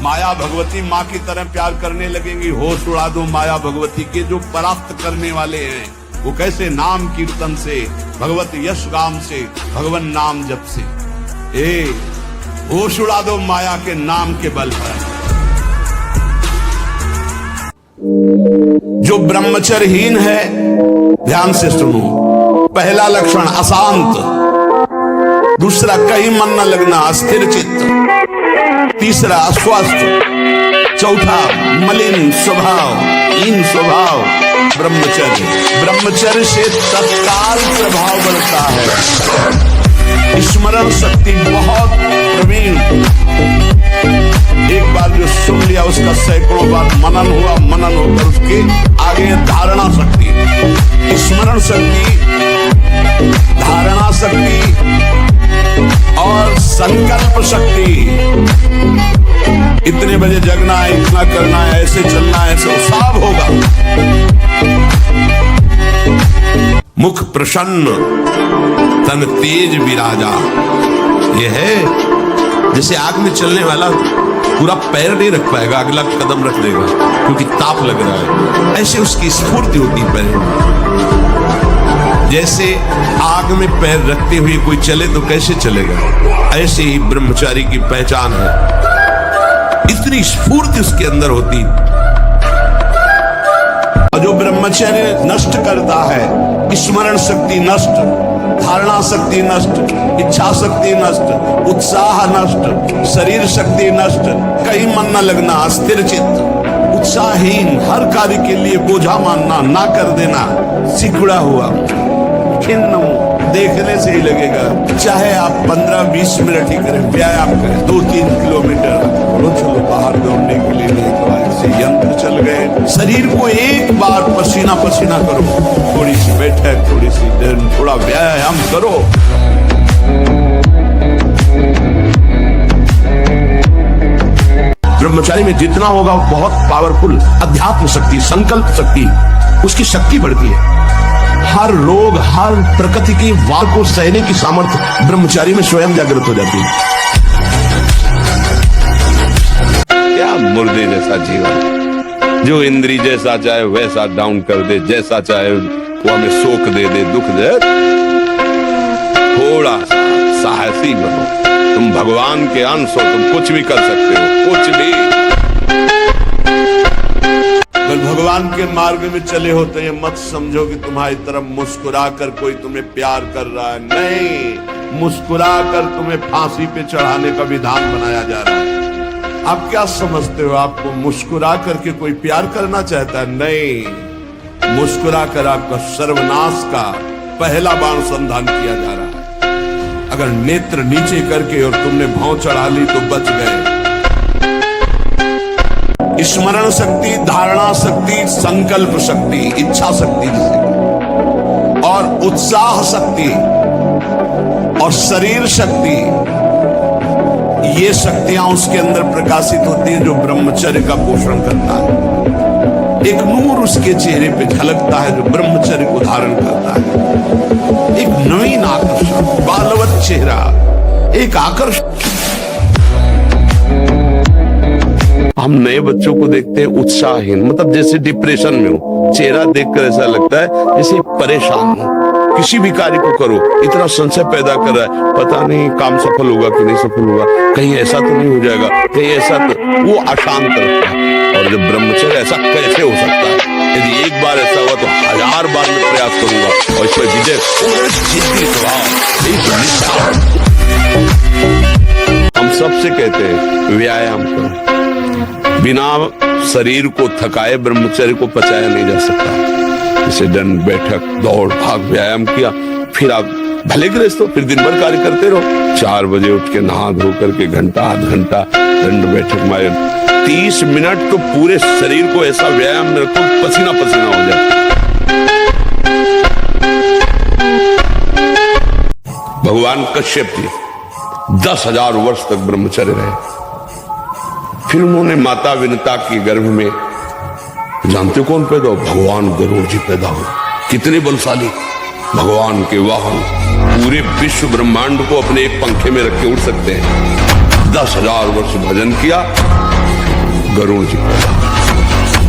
माया भगवती माँ की तरह प्यार करने लगेंगी। होश उड़ा दो माया भगवती के जो परास्त करने वाले हैं। वो कैसे? नाम कीर्तन से, भगवत यश गाम से, भगवान नाम जप से। होश उड़ा दो माया के नाम के बल पर। जो ब्रह्मचर्यहीन है, ध्यान से सुनो, पहला लक्षण अशांत, दूसरा कहीं मन न लगना, अस्थिर चित्त, तीसरा अस्वस्थ, चौथा मलिन स्वभाव, हीन स्वभाव। ब्रह्मचर्य से तत्काल प्रभाव बढ़ता है। स्मरण शक्ति बहुत प्रवीण, एक बार जो सुन लिया उसका सैकड़ों बार मनन हुआ, मनन होकर उसके आगे धारणा शक्ति, स्मरण शक्ति, धारणा शक्ति और संकल्प शक्ति। इतने बजे जगना है, इतना करना है, ऐसे चलना है, ऐसे सब होगा। मुख प्रसन्न, तन तेज विराजा। यह है जैसे आग में चलने वाला पूरा पैर नहीं रख पाएगा, अगला कदम रख देगा क्योंकि ताप लग रहा है। ऐसे उसकी स्फूर्ति होती है पैर में। जैसे आग में पैर रखते हुए कोई चले तो कैसे चलेगा, ऐसे ही ब्रह्मचारी की पहचान है। इतनी स्फूर्ति उसके अंदर होती। और जो ब्रह्मचर्य नष्ट करता है, स्मरण शक्ति नष्ट, धारणा शक्ति नष्ट, इच्छा शक्ति नष्ट, उत्साह नष्ट, शरीर शक्ति नष्ट, कहीं मन न लगना, अस्थिर चित्त, उत्साहहीन, हर कार्य के लिए बोझा मानना, ना कर देना, सिकुड़ा हुआ, खिन्न, देखने से ही लगेगा। चाहे आप 15-20 मिनट ही करें, व्यायाम करें, 2-3 किलोमीटर, चलो बाहर दौड़ने के लिए नहीं तो ऐसे यंत्र चल गए। शरीर को एक बार पसीना पसीना करो, थोड़ी सी बैठक, थोड़ी सी देर, थोड़ा व्यायाम करो। ब्रह्मचारी में जितना होगा बहुत पावरफुल अध्यात्म शक्ति, संकल्प शक्ति, उसकी शक्ति बढ़ती है। हर रोग, हर प्रकृति की वार को सहने की सामर्थ्य ब्रह्मचारी में स्वयं जागृत हो जाती है। क्या मुर्दे जैसा जीवन, जो इंद्री जैसा चाहे वैसा डाउन कर दे, जैसा चाहे वो हमें शोक दे दे, दुख दे। थोड़ा सा साहसी बनो, तुम भगवान के अंश हो, तुम कुछ भी कर सकते हो, कुछ भी। अगर भगवान के मार्ग में चले हो तो ये मत समझो कि तुम्हारी तरफ मुस्कुरा कर कोई तुम्हें प्यार कर रहा है। नहीं, मुस्कुरा कर तुम्हें फांसी पे चढ़ाने का विधान बनाया जा रहा है। आप क्या समझते हो आपको मुस्कुरा करके कोई प्यार करना चाहता है? नहीं, मुस्कुरा कर आपका सर्वनाश का पहला बाण संधान किया जा रहा है। अगर नेत्र नीचे करके और तुमने भौं चढ़ा ली तो बच गए। स्मरण शक्ति, धारणा शक्ति, संकल्प शक्ति, इच्छा शक्ति और उत्साह शक्ति और शरीर शक्ति, ये शक्तियां उसके अंदर प्रकाशित होती है जो ब्रह्मचर्य का पोषण करता है। एक नूर उसके चेहरे पे झलकता है जो ब्रह्मचर्य को धारण करता है। एक नवीन आकर्षण, बालवत चेहरा, एक आकर्षण। हम नए बच्चों को देखते हैं उत्साहहीन, मतलब जैसे डिप्रेशन में हो, चेहरा देखकर ऐसा लगता है जैसे परेशान हो। किसी भी कार्य को करो, इतना संशय पैदा कर रहा है, पता नहीं काम सफल होगा कि नहीं सफल होगा, कहीं ऐसा तो नहीं हो जाएगा, कहीं ऐसा तो, वो अशांत रहता है। और जब ब्रह्मचर्य, ऐसा कैसे हो सकता है? यदि एक बार ऐसा हुआ तो 1000 बार मैं प्रयास करूंगा और इस पर विजय। हम सबसे कहते हैं व्यायाम करो, बिना शरीर को थकाए ब्रह्मचर्य को पचाया नहीं जा सकता। जैसे दंड बैठक, दौड़ भाग, व्यायाम किया, फिर आप भले गृहस्थ हो, फिर दिन भर कार्य करते रहो। 4 बजे उठ के नहा धो करके घंटा आध घंटा दंड बैठक मारे, 30 मिनट तो पूरे शरीर को ऐसा व्यायाम में रखो पसीना पसीना हो जाए। भगवान कश्यप जी 10,000 वर्ष तक ब्रह्मचर्य रहे। फिर उन्होंने माता विनता की गर्भ में, जानते कौन पैदा हो? भगवान गरुड़ जी पैदा हो। कितने बलशाली, भगवान के वाहन, पूरे विश्व ब्रह्मांड को अपने एक पंखे में रख के उड़ सकते हैं। 10,000 वर्ष भजन किया, गरुड़ जी।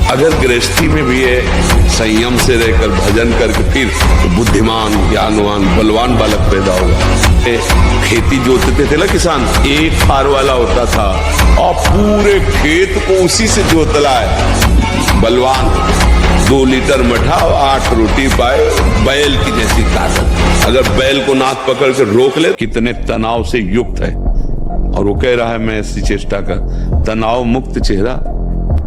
अगर गृहस्थी में भी है संयम से रहकर भजन करके फिर तो बुद्धिमान, ज्ञानवान, बलवान बालक पैदा होगा। खेती जोतते थे ना किसान, एक फार वाला होता था और पूरे खेत को उसी से जोतला है। बलवान 2 लीटर मठा और 8 रोटी पाए, बैल की जैसी ताकत। अगर बैल को नाक पकड़ के रोक ले, कितने तनाव से युक्त है। और वो कह रहा है मैं ऐसी चेष्टा कर। तनाव मुक्त चेहरा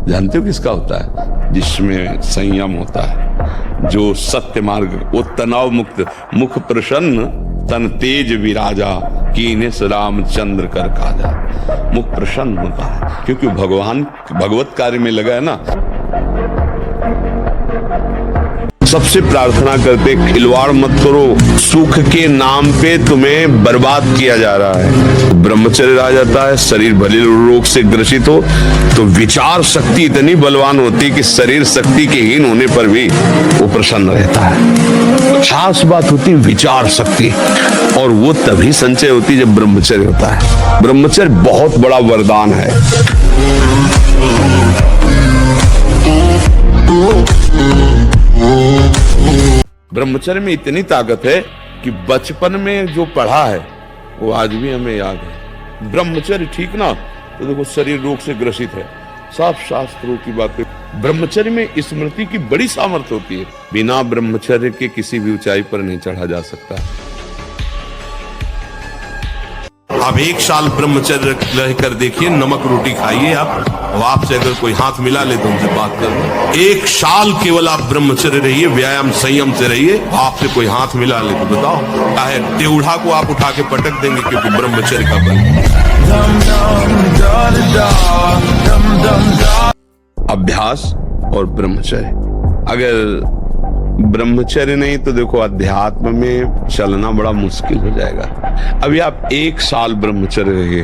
जानते हो किसका होता है? जिसमें संयम होता है, जो सत्य मार्ग, वो तनाव मुक्त। मुख प्रसन्न तन तेज विराजा, कीने रामचंद्र कर काजा। मुख प्रसन्न होता है क्योंकि भगवान भगवत कार्य में लगा है ना। सबसे प्रार्थना करते खिलवाड़ मत करो, सुख के नाम पे तुम्हें बर्बाद किया जा रहा है। ब्रह्मचर्य रह जाता है, शरीर भले रोग से ग्रसित हो तो विचार शक्ति इतनी बलवान होती है कि शरीर शक्ति के हीन होने पर भी वो प्रसन्न रहता है। खास बात होती है विचार शक्ति, और वो तभी संचय होती है जब ब्रह्मचर्य होता है। ब्रह्मचर्य बहुत बड़ा वरदान है। ब्रह्मचर्य में इतनी ताकत है कि बचपन में जो पढ़ा है वो आज भी हमें याद है। ब्रह्मचर्य ठीक ना तो देखो शरीर रोग से ग्रसित है, साफ शास्त्रों की बातें। ब्रह्मचर्य में स्मृति की बड़ी सामर्थ्य होती है। बिना ब्रह्मचर्य के किसी भी ऊंचाई पर नहीं चढ़ा जा सकता। आप 1 साल ब्रह्मचर्य रहकर देखिए, नमक रोटी खाइए आप, और आपसे अगर कोई हाथ मिला ले तो उनसे बात कर। 1 साल केवल आप ब्रह्मचर्य रहिए, व्यायाम संयम से रहिए, आपसे कोई हाथ मिला ले तो बताओ, चाहे टेढ़ा को आप उठा के पटक देंगे, क्योंकि ब्रह्मचर्य का बल। अभ्यास और ब्रह्मचर्य, अगर ब्रह्मचर्य नहीं तो देखो अध्यात्म में चलना बड़ा मुश्किल हो जाएगा। अभी आप 1 साल ब्रह्मचर्य रहिए,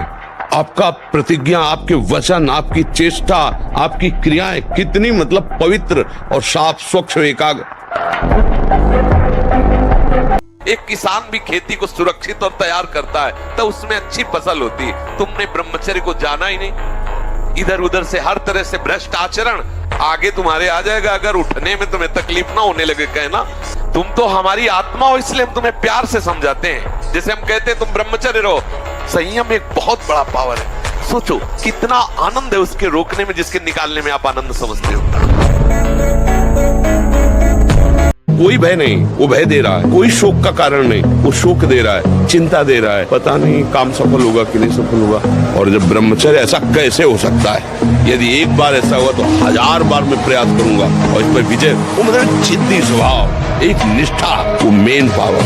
आपका प्रतिज्ञा, आपके वचन, आपकी चेष्टा, आपकी क्रियाएं कितनी मतलब पवित्र और साफ स्वच्छ एकाग्र। एक किसान भी खेती को सुरक्षित और तैयार करता है तो उसमें अच्छी फसल होती है। तुमने ब्रह्मचर्य को जाना ही नहीं। इधर उधर से हर तरह से भ्रष्ट आचरण आगे तुम्हारे आ जाएगा। अगर उठने में तुम्हें तकलीफ ना होने लगे, कहना तुम तो हमारी आत्मा हो, इसलिए हम तुम्हें प्यार से समझाते हैं। जैसे हम कहते हैं तुम ब्रह्मचर्य रहो। संयम एक बहुत बड़ा पावर है। सोचो कितना आनंद है उसके रोकने में, जिसके निकालने में आप आनंद समझते हो। कोई भय नहीं, वो भय दे रहा है। कोई शोक का कारण नहीं, वो शोक दे रहा है, चिंता दे रहा है। पता नहीं काम सफल होगा कि नहीं सफल होगा। और जब ब्रह्मचर्य, ऐसा कैसे हो सकता है? यदि एक बार ऐसा हुआ तो 1000 बार मैं प्रयास करूंगा और इस पर विजय। वो मतलब जिद्दी स्वभाव, एक निष्ठा, वो मेन पावर।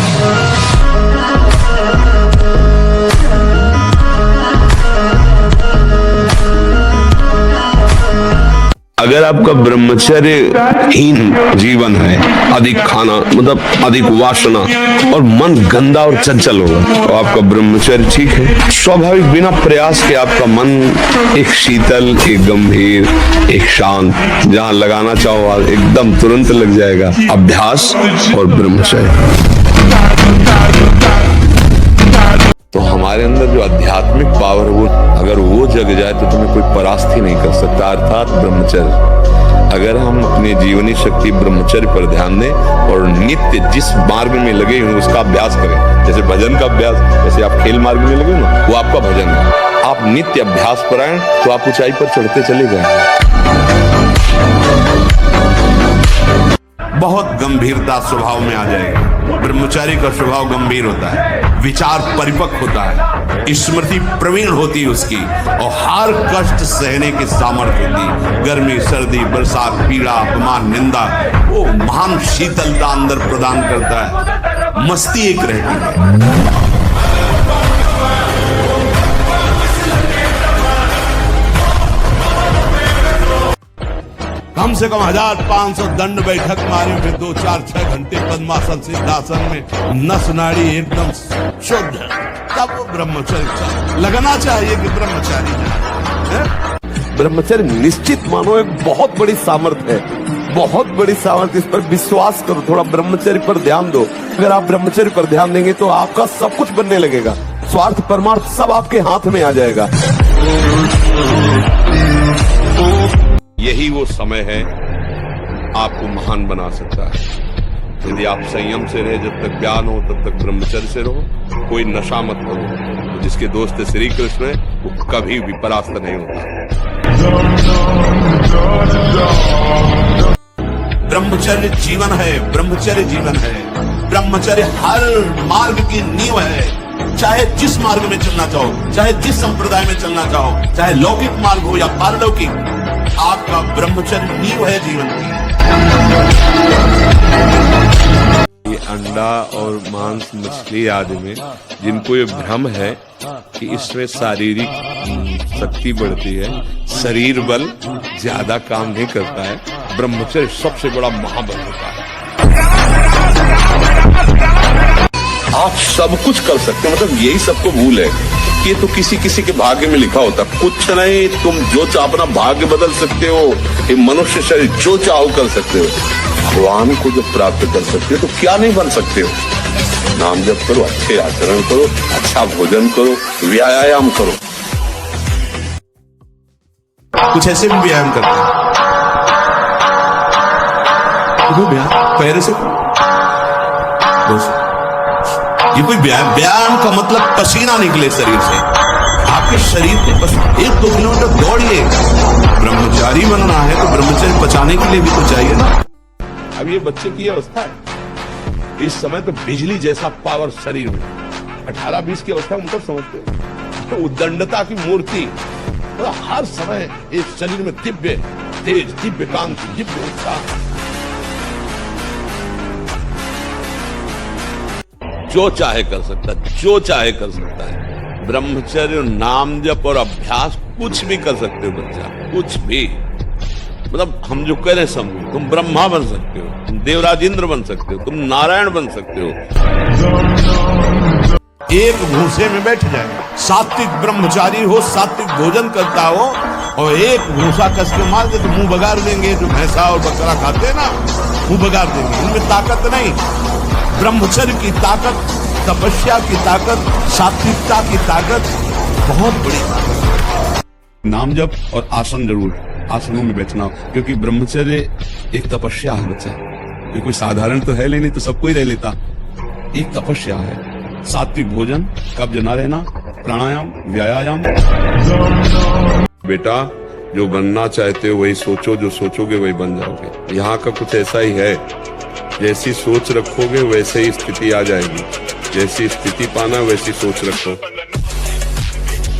अगर आपका ब्रह्मचर्य हीन जीवन है, अधिक खाना मतलब अधिक वासना और मन गंदा और चंचल होगा, तो आपका ब्रह्मचर्य ठीक है। स्वाभाविक बिना प्रयास के आपका मन एक शीतल, एक गंभीर, एक शांत, जहां लगाना चाहो एकदम तुरंत लग जाएगा। अभ्यास और ब्रह्मचर्य। तो हमारे अंदर जो आध्यात्मिक पावर है, वो अगर वो जग जाए तो तुम्हें कोई परास्त ही नहीं कर सकता, अर्थात ब्रह्मचर्य। अगर हम अपनी जीवनी शक्ति ब्रह्मचर्य पर ध्यान दें और नित्य जिस मार्ग में लगे हैं उसका अभ्यास करें, जैसे भजन का अभ्यास, जैसे आप खेल मार्ग में लगे ना, वो आपका भजन है। आप नित्य अभ्यास पर आए तो आप ऊंचाई पर चढ़ते चले जाएंगे। बहुत गंभीरता स्वभाव में आ जाएगी। ब्रह्मचारी का स्वभाव गंभीर होता है, विचार परिपक्व होता है, स्मृति प्रवीण होती है उसकी, और हर कष्ट सहने की सामर्थ्य होती है। गर्मी, सर्दी, बरसात, पीड़ा, अपमान, निंदा, वो महान शीतलता अंदर प्रदान करता है। मस्ती एक रहती है। कम से कम 1500 दंड बैठक मारे हुए 2-4-6 घंटे पद्मासन सिद्धासन में नस नाड़ी एकदम शुद्ध, तब वो ब्रह्मचर्य लगना चाहिए कि ब्रह्मचारी है। ब्रह्मचर्य निश्चित मानो एक बहुत बड़ी सामर्थ्य है, बहुत बड़ी सामर्थ्य। इस पर विश्वास करो, थोड़ा ब्रह्मचर्य पर ध्यान दो। अगर आप ब्रह्मचर्य पर ध्यान देंगे तो आपका सब कुछ बनने लगेगा, स्वार्थ परमार्थ सब आपके हाथ में आ जाएगा। वो समय है आपको महान बना सकता है। यदि आप संयम से रहे, जब तक ज्ञान हो तब तक ब्रह्मचर्य से रहो, कोई नशा मत करो। तो जिसके दोस्त श्री कृष्ण वो कभी भी परास्त नहीं होता। ब्रह्मचर्य जीवन है, ब्रह्मचर्य जीवन है। ब्रह्मचर्य हर मार्ग की नींव है। चाहे जिस मार्ग में चलना चाहो, चाहे जिस संप्रदाय में चलना चाहो, चाहे लौकिक मार्ग हो या पारलौकिक, आपका ब्रह्मचर्य नींव है जीवन की। ये अंडा और मांस, मछली आदि में जिनको ये भ्रम है कि इसमें शारीरिक शक्ति बढ़ती है, शरीर बल ज्यादा काम नहीं करता है, ब्रह्मचर्य सबसे बड़ा महाबल होता है। आप सब कुछ कर सकते हैं, मतलब यही सबको भूल है कि ये तो किसी किसी के भाग्य में लिखा होता। कुछ नहीं, तुम जो चाहो अपना भाग्य बदल सकते हो। ये मनुष्य शरीर जो चाहो कर सकते हो। भगवान को जब प्राप्त कर सकते हो तो क्या नहीं बन सकते हो। नाम जप करो, अच्छे आचरण करो, अच्छा भोजन करो, व्यायाम करो। कुछ ऐसे भी व्यायाम करते हैं, पैर से ये कोई व्यायाम का मतलब पसीना निकले शरीर से। आपके शरीर को 1-2 किलोमीटर दौड़िए। ब्रह्मचारी बनना है तो ब्रह्मचर्य बचाने के लिए भी तो चाहिए ना। अब ये बच्चे की अवस्था है, इस समय तो बिजली जैसा पावर शरीर में। 18-20 की अवस्था में मतलब समझते हो तो उद्दंडता की मूर्ति, तो हर समय इस शरीर में दिव्य तेज, दिव्य कांति, दिव्य उत्साह। जो चाहे कर सकता है, जो चाहे कर सकता है। ब्रह्मचर्य, नाम जप और अभ्यास कुछ भी कर सकते हो बच्चा, कुछ भी। मतलब हम जो कह रहे हैं समझो, तुम ब्रह्मा बन सकते हो, तुम देवराज इंद्र बन सकते हो, तुम नारायण बन सकते हो। एक भूसे में बैठ जाए, सात्विक ब्रह्मचारी हो, सात्विक भोजन करता हो, और एक भूसा कस के मार दे तो मुंह बगाड़ देंगे। जो भैंसा और बकरा खाते हैं ना, मुंह बगाड़ देंगे। इनमें ताकत नहीं। ब्रह्मचर्य की ताकत, तपस्या की ताकत, सात्विकता की ताकत बहुत बड़ी ताकत। नाम जप और आसन जरूर, आसनों में बैठना, क्योंकि ब्रह्मचर्य एक तपस्या है बच्चा। ये कोई साधारण तो है नहीं तो सबको ही रह लेता। एक तपस्या है। सात्विक भोजन, कब्ज न रहना, प्राणायाम, व्यायाम। बेटा, जो बनना चाहते हो वही सोचो, जो सोचोगे वही बन जाओगे। यहाँ का कुछ ऐसा ही है, जैसी सोच रखोगे वैसे ही स्थिति आ जाएगी। जैसी स्थिति पाना वैसी सोच रखो।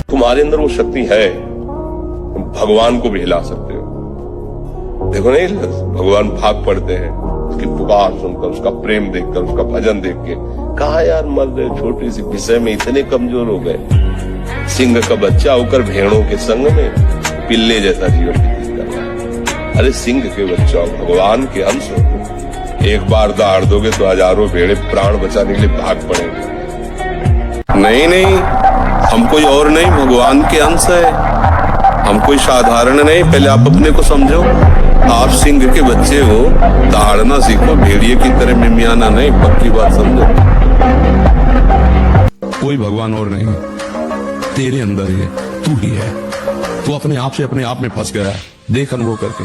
तुम्हारे अंदर वो शक्ति है, तुम भगवान को भी हिला सकते हो। देखो नहीं, भगवान भाग पड़ते हैं उसकी पुकार सुनकर, उसका प्रेम देखकर, उसका भजन देख के। कहा यार मर्द छोटी सी विषय में इतने कमजोर हो गए। सिंह का बच्चा होकर भेड़ों के संग में पिल्ले जैसा जीवन व्यतीत कर रहा है। अरे सिंह के बच्चा, भगवान के अंश हो। एक बार दहाड़ दोगे तो हजारों भेड़े प्राण बचाने के लिए भाग पड़ेंगे। नहीं, हम कोई और नहीं, भगवान के अंश है। हम कोई साधारण नहीं। पहले आप अपने को समझो। आप सिंह के बच्चे हो, दहाड़ना सीखो, भेड़िए की तरह मिमियाना नहीं। पक्की बात समझो। कोई भगवान और नहीं, तेरे अंदर ही है, तू ही है। तू अपने आप में फंस गया है। देख अनुभव करके,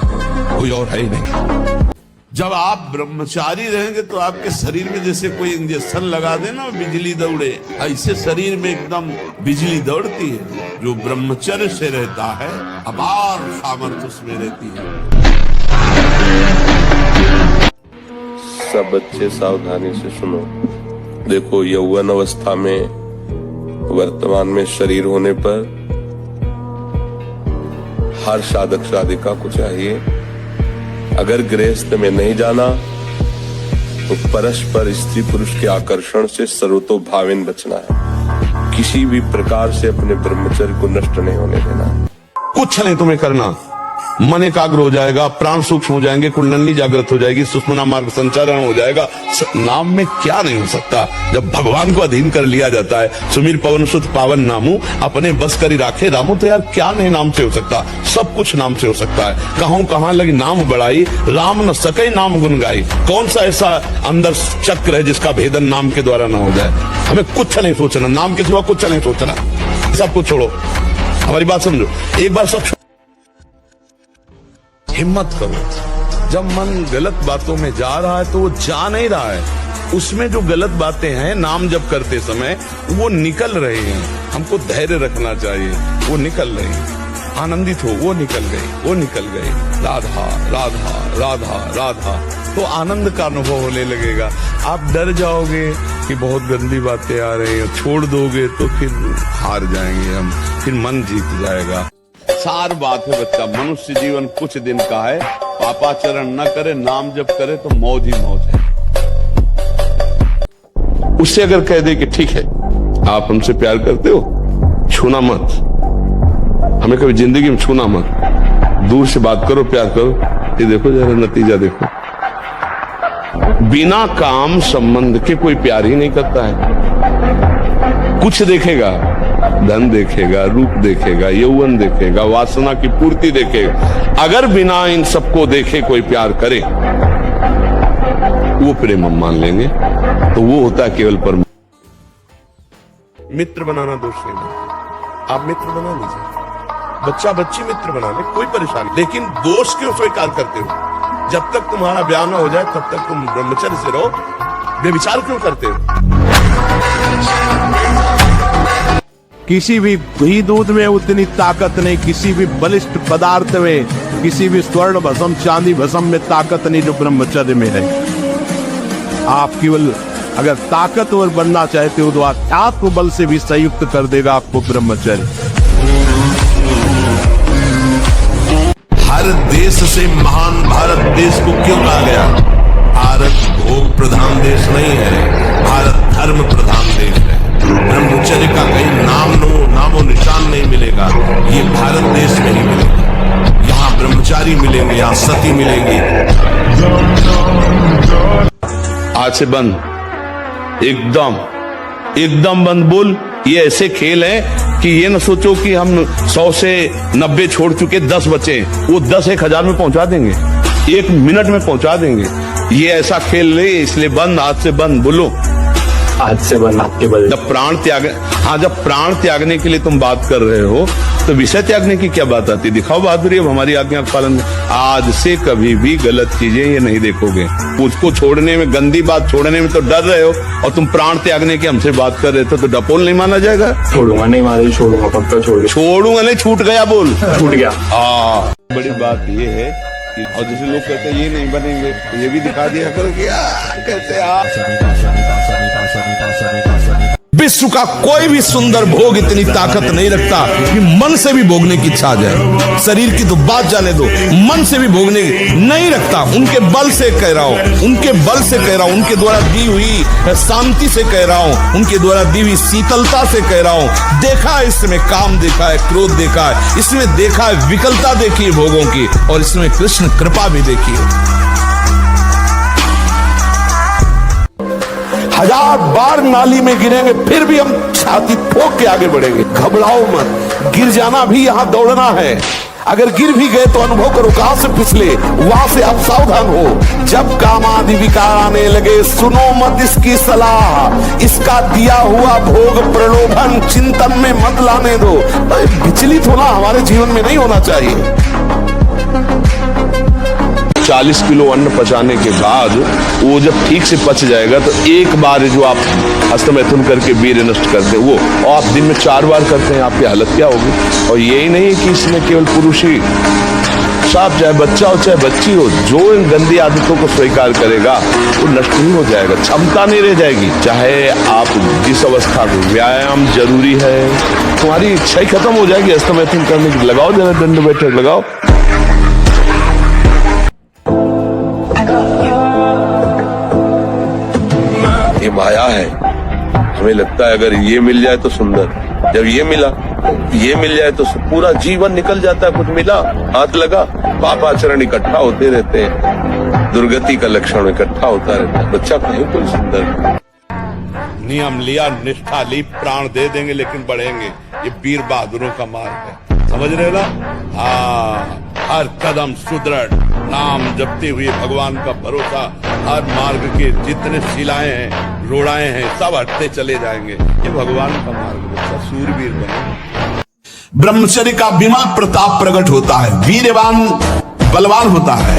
कोई और है ही नहीं। जब आप ब्रह्मचारी रहेंगे तो आपके शरीर में जैसे कोई इंजेक्शन लगा देना, बिजली दौड़े, ऐसे शरीर में एकदम बिजली दौड़ती है। जो ब्रह्मचर्य से रहता है, अपार सामर्थ्य उसमें रहती है। सब बच्चे सावधानी से सुनो। देखो, यौवन अवस्था में, वर्तमान में शरीर होने पर हर साधक साधिका को चाहिए, अगर गृहस्थ में नहीं जाना तो परस्पर स्त्री पुरुष के आकर्षण से सर्वतोभावेन बचना है। किसी भी प्रकार से अपने ब्रह्मचर्य को नष्ट नहीं होने देना। कुछ नहीं तुम्हें करना। मन एकाग्र हो जाएगा, प्राण सूक्ष्म हो जाएंगे, कुंडली जागृत हो जाएगी, सुषुम्ना मार्ग संचारण हो जाएगा। नाम में क्या नहीं हो सकता जब भगवान को अधीन कर लिया जाता है। सुमीर पवन सुत पावन नामू, अपने बस करी राखे रामू। तो यार क्या नहीं नाम से हो सकता, सब कुछ नाम से हो सकता है। कहूं कहां लगी नाम बढ़ाई, राम न सके नाम गुन गाई। कौन सा ऐसा अंदर चक्र है जिसका भेदन नाम के द्वारा न हो जाए। हमें कुछ नहीं सोचना, नाम के सिवा कुछ नहीं सोचना। सब कुछ छोड़ो, हमारी बात समझो। एक बार सब हिम्मत करो। जब मन गलत बातों में जा रहा है तो वो जा नहीं रहा है, उसमें जो गलत बातें हैं नाम जप करते समय वो निकल रहे हैं। हमको धैर्य रखना चाहिए, वो निकल रहे हैं। आनंदित हो, वो निकल गई, वो निकल गई। राधा राधा राधा राधा, तो आनंद का अनुभव होने लगेगा। आप डर जाओगे कि बहुत गंदी बातें आ रही हैं, छोड़ दोगे तो फिर हार जाएंगे हम, फिर मन जीत जाएगा। सार बात है बच्चा, मनुष्य जीवन कुछ दिन का है। पापाचरण न करे, नाम जप करे तो मौज ही मौज है। उससे अगर कह दे कि ठीक है आप हमसे प्यार करते हो, छूना मत, हमें कभी जिंदगी में छूना मत, दूर से बात करो, प्यार करो, ये देखो जरा नतीजा देखो। बिना काम संबंध के कोई प्यार ही नहीं करता है। कुछ देखेगा, धन देखेगा, रूप देखेगा, यौवन देखेगा, वासना की पूर्ति देखेगा। अगर बिना इन सबको देखे कोई प्यार करे वो प्रेम हम मान लेंगे, तो वो होता है केवल परम। मित्र बनाना दोष नहीं है, आप मित्र बना लीजिए, बच्चा बच्ची मित्र बना ले, कोई परेशानी, लेकिन दोष क्यों स्वीकार करते हो? जब तक तुम्हारा ब्याह ना हो जाए तब तक तुम ब्रह्मचर्य से रहो, बेविचार क्यों करते हो? किसी भी घी दूध में उतनी ताकत नहीं, किसी भी बलिष्ठ पदार्थ में, किसी भी स्वर्ण भस्म चांदी भस्म में ताकत नहीं जो ब्रह्मचर्य में है। आप केवल अगर ताकतवर बनना चाहते हो तो आत्म बल से भी संयुक्त कर देगा आपको ब्रह्मचर्य। हर देश से महान भारत देश को क्यों कहा गया? भारत भोग प्रधान देश नहीं है, भारत धर्म प्रधान देश है। ब्रह्मचर्य का कहीं नामो निशान नहीं मिलेगा, ये भारत देश में ही मिलेगा। यहाँ ब्रह्मचारी मिलेंगे, यहाँ सती मिलेंगी। आज से बंद, एकदम बंद। बोल, ये ऐसे खेल है कि ये न सोचो कि हम 100 से 90 छोड़ चुके, 10 बचे, वो 10 1000 में पहुंचा देंगे, 1 मिनट में पहुंचा देंगे। ये ऐसा खेल ले, इसलिए बंद, आज से बंद। बोलो, आज से बंद आपके बल। जब प्राण त्यागने के लिए तुम बात कर रहे हो तो विषय त्यागने की क्या बात आती? दिखाओ बहादुरी अब हमारी आज्ञा का पालन। आज से कभी भी गलत चीजें ये नहीं देखोगे। उसको छोड़ने में, गंदी बात छोड़ने में तो डर रहे हो, और तुम प्राण त्यागने की हमसे बात कर रहे थे, तो डपोल नहीं माना जाएगा? छोड़ूंगा नहीं, मारे छोड़ूंगा, पक्का छोड़ूंगा नहीं, छूट गया, बोल छूट गया। बड़ी बात ये है कि, और जैसे लोग कहते हैं ये नहीं बनेंगे, तो ये भी दिखा दिया करो कि कैसे विश्व का कोई भी सुंदर भोग इतनी ताकत नहीं रखता कि मन से भी भोगने की इच्छा आ जाए। शरीर की तो बात जाने दो, मन से भी भोगने नहीं रखता। उनके बल से कह रहा हूं, उनके बल से कह रहा हूं, उनके द्वारा दी हुई शांति से कह रहा हूं, उनके द्वारा दी हुई शीतलता से कह रहा हूं। देखा है इसमें काम, देखा है क्रोध, देखा है इसमें, देखा है विकलता देखी है भोगों की, और इसमें कृष्ण कृपा भी देखी है। 1000 बार नाली में गिरेंगे फिर भी हम छाती ठोक के आगे बढ़ेंगे। घबराओ मत, गिर जाना भी यहाँ दौड़ना है। अगर गिर भी गए तो अनुभव करो कहां से फिसले, वहां से आप सावधान हो। जब कामादि विकार आने लगे, सुनो मत इसकी सलाह, इसका दिया हुआ भोग प्रलोभन चिंतन में मत लाने दो। विचलित होना हमारे जीवन में नहीं होना चाहिए। 40 किलो अन्न पचाने के बाद वो जब ठीक से पच जाएगा तो एक बार जो आप हस्तमैथुन करके वीर्य नष्ट करते वो, और आप दिन में 4 बार करते हैं, आपकी हालत क्या होगी? और यही नहीं कि इसमें केवल पुरुष ही, साफ चाहे बच्चा हो चाहे बच्ची हो, जो इन गंदी आदतों को स्वीकार करेगा वो नष्ट ही हो जाएगा, क्षमता नहीं रह जाएगी। चाहे आप जिस अवस्था में, व्यायाम जरूरी है, तुम्हारी इच्छा ही खत्म हो जाएगी हस्तमैथुन करने की। लगाओ जरा दंड बैठक लगाओ। ये माया है, हमें लगता है अगर ये मिल जाए तो सुंदर, जब ये मिला, ये मिल जाए तो पूरा जीवन निकल जाता है। कुछ मिला, हाथ लगा, पापाचरण इकट्ठा होते रहते हैं, दुर्गति का लक्षण इकट्ठा होता रहता है। बच्चा कहीं कोई सुंदर नियम लिया, निष्ठा ली, प्राण दे देंगे लेकिन बढ़ेंगे। ये वीर बहादुरों का मार्ग है, समझ रहे ना? हर कदम सुदृढ़, नाम जपते हुए भगवान का भरोसा, हर मार्ग के जितने शिलाएं हैं, रोड़ाएं हैं, सब हटते चले जाएंगे। ये भगवान का मार्ग है, सूरवीर बने। ब्रह्मचर्य का विमल प्रताप प्रकट होता है। वीरवान बलवान होता है,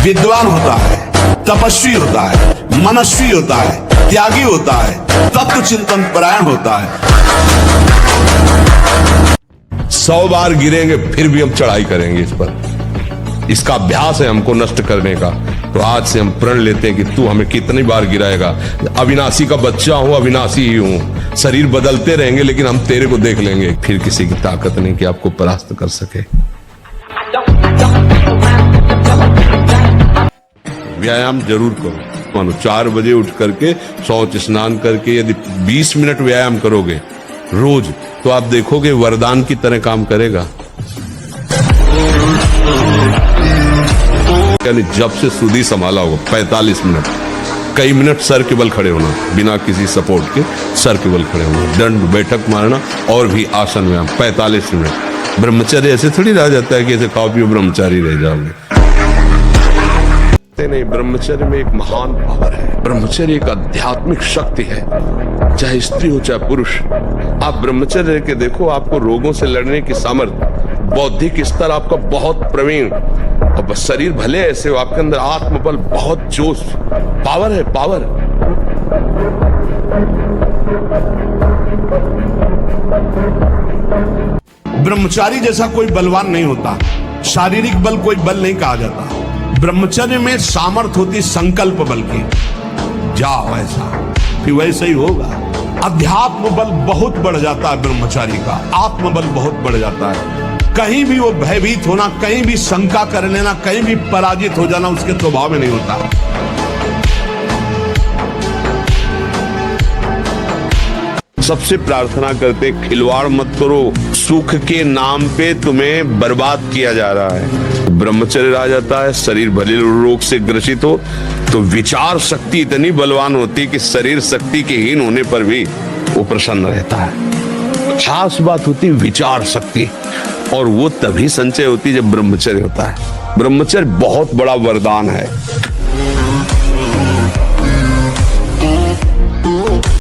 विद्वान होता है, तपस्वी होता है, मनस्वी होता है, त्यागी होता है, तत्व चिंतन परायण होता है। 100 बार गिरेंगे फिर भी हम चढ़ाई करेंगे इस पर। इसका अभ्यास है हमको नष्ट करने का। तो आज से हम प्रण लेते हैं कि तू हमें कितनी बार गिराएगा। अविनाशी का बच्चा हूं, अविनाशी ही हूं। शरीर बदलते रहेंगे लेकिन हम तेरे को देख लेंगे। फिर किसी की ताकत नहीं कि आपको परास्त कर सके। व्यायाम जरूर करो। मानो 4 बजे उठ करके शौच स्नान करके यदि 20 मिनट व्यायाम करोगे रोज, तो आप देखोगे वरदान की तरह काम करेगा। यानी जब से सुधी संभाला होगा 45 मिनट, कई मिनट सर के बल खड़े होना, बिना किसी सपोर्ट के सर के बल खड़े होना, दंड बैठक मारना और भी आसन व्यायाम 45 मिनट। ब्रह्मचर्य ऐसे थोड़ी रह जाता है कि ऐसे खाओ पियो ब्रह्मचारी रह जाओगे। नहीं, ब्रह्मचर्य में एक महान पावर है। ब्रह्मचर्य एक आध्यात्मिक शक्ति है, चाहे स्त्री हो चाहे पुरुष। आप ब्रह्मचर्य के देखो, आपको रोगों से लड़ने की सामर्थ्य, बौद्धिक स्तर आपका बहुत प्रवीण, और शरीर भले ऐसे हो, आपके अंदर आत्मबल, बहुत जोश, पावर है, पावर। ब्रह्मचारी जैसा कोई बलवान नहीं होता। शारीरिक बल कोई बल नहीं कहा जाता। ब्रह्मचर्य में सामर्थ होती संकल्प बल की। जाओ ऐसा, फिर वैसे ही होगा। अध्यात्म बल बहुत बढ़ जाता है ब्रह्मचारी का, आत्मबल बहुत बढ़ जाता है। कहीं भी वो भयभीत होना, कहीं भी शंका कर लेना, कहीं भी पराजित हो जाना उसके स्वभाव में नहीं होता। सबसे प्रार्थना करते, खिलवाड़ मत करो, सुख के नाम पे तुम्हें बर्बाद किया जा रहा है। ब्रह्मचर्य आ जाता है, शरीर भले रोग से ग्रसित हो तो विचार शक्ति इतनी बलवान होती कि शरीर शक्ति के हीन होने पर भी वो प्रसन्न रहता है। खास बात होती विचार शक्ति, और वो तभी संचय होती जब ब्रह्मचर्य होता है। ब्रह्मचर्य बहुत बड़ा वरदान है।